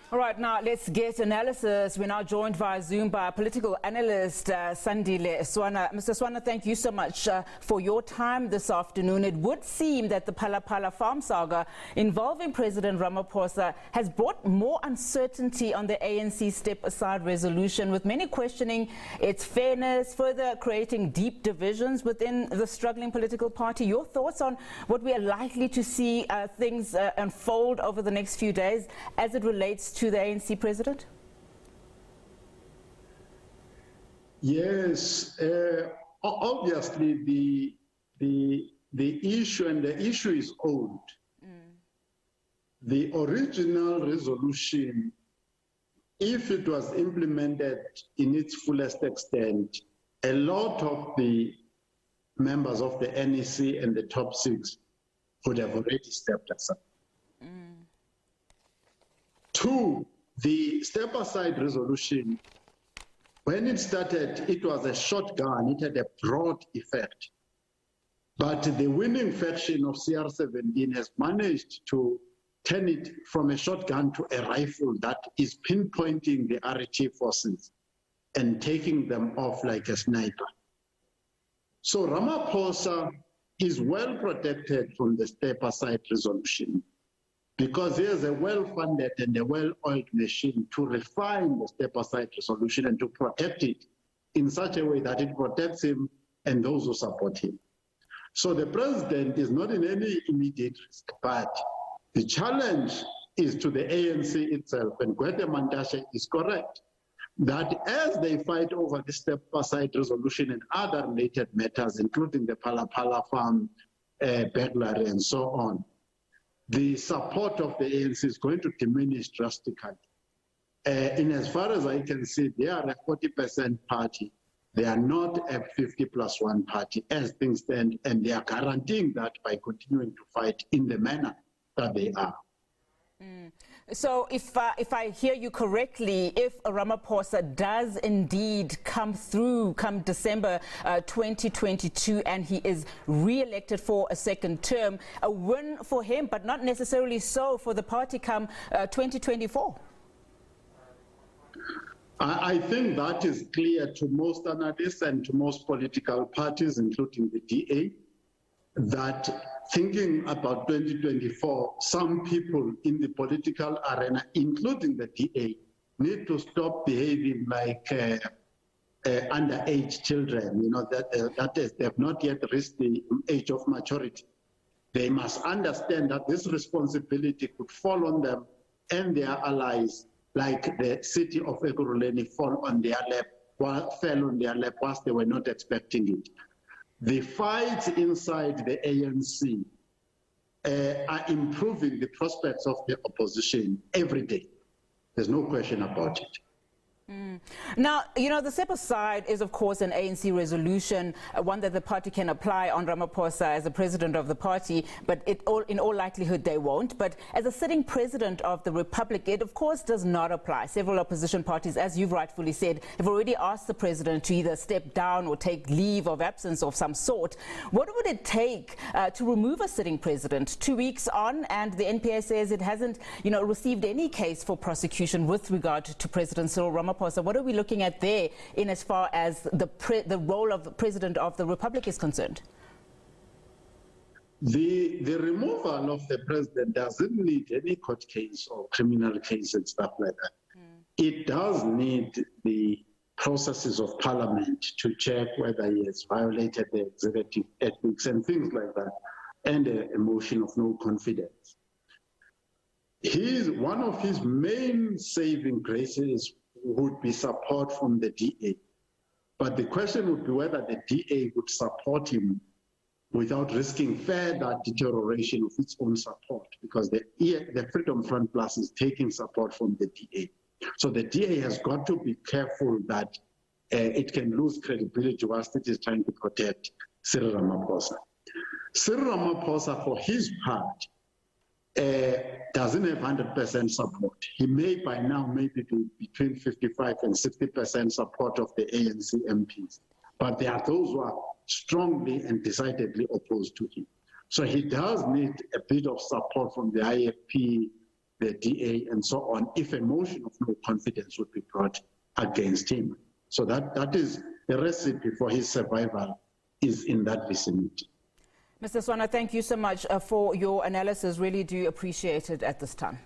All right, now let's get analysis. We're now joined via Zoom by political analyst Sandile Swana. Mr. Swana, thank you so much for your time this afternoon. It would seem that the Phala Phala farm saga involving President Ramaphosa has brought more uncertainty on the ANC step-aside resolution, with many questioning its fairness, further creating deep divisions within the struggling political party. Your thoughts on what we are likely to see things unfold over the next few days as it relates to the ANC president? Yes, obviously the issue is old. The original resolution, if it was implemented in its fullest extent, a lot of the members of the NEC and the top six would have already stepped aside. Two, the step-aside resolution, when it started, it was a shotgun. It had a broad effect. But the winning faction of CR17 has managed to turn it from a shotgun to a rifle that is pinpointing the RT forces and taking them off like a sniper. So Ramaphosa is well protected from the step-aside resolution, because there's a well-funded and a well-oiled machine to refine the step-aside resolution and to protect it in such a way that it protects him and those who support him. So the president is not in any immediate risk, but the challenge is to the ANC itself, and Gwede Mantashe is correct, that as they fight over the step-aside resolution and other related matters, including the Phala Phala farm burglary and so on, the support of the ANC is going to diminish drastically. In as far as I can see, they are a 40% party. They are not a 50+1 party as things stand, and they are guaranteeing that by continuing to fight in the manner that they are. So if I hear you correctly, if Ramaphosa does indeed come through come December 2022 and he is re-elected for a second term, a win for him, but not necessarily so for the party come 2024? I think that is clear to most analysts and to most political parties, including the DA, that thinking about 2024, some people in the political arena, including the DA, need to stop behaving like underage children, you know, that is, they have not yet reached the age of maturity. They must understand that this responsibility could fall on them and their allies, like the city of Ekurhuleni fell on their lap whilst they were not expecting it. The fights inside the ANC are improving the prospects of the opposition every day. There's no question about it. Now, you know, the step-aside is, of course, an ANC resolution, one that the party can apply on Ramaphosa as the president of the party, but in all likelihood they won't. But as a sitting president of the Republic, it, of course, does not apply. Several opposition parties, as you've rightfully said, have already asked the president to either step down or take leave of absence of some sort. What would it take to remove a sitting president 2 weeks on, and the NPA says it hasn't, you know, received any case for prosecution with regard to President Cyril Ramaphosa? What are we looking at there in as far as the role of the President of the Republic is concerned? The removal of the president doesn't need any court case or criminal case and stuff like that. It does need the processes of parliament to check whether he has violated the executive ethics and things like that, and a motion of no confidence. One of his main saving graces would be support from the DA. But the question would be whether the DA would support him without risking further deterioration of its own support, because the Freedom Front Plus is taking support from the DA. So the DA has got to be careful that it can lose credibility whilst it is trying to protect Cyril Ramaphosa. Cyril Ramaphosa, for his part, doesn't have 100% support. He may by now maybe be between 55 and 60% support of the ANC MPs. But there are those who are strongly and decidedly opposed to him. So he does need a bit of support from the IFP the DA and so on, if a motion of no confidence would be brought against him. So that is the recipe for his survival, is in that vicinity. Mr. Swana, thank you so much for your analysis. Really do appreciate it at this time.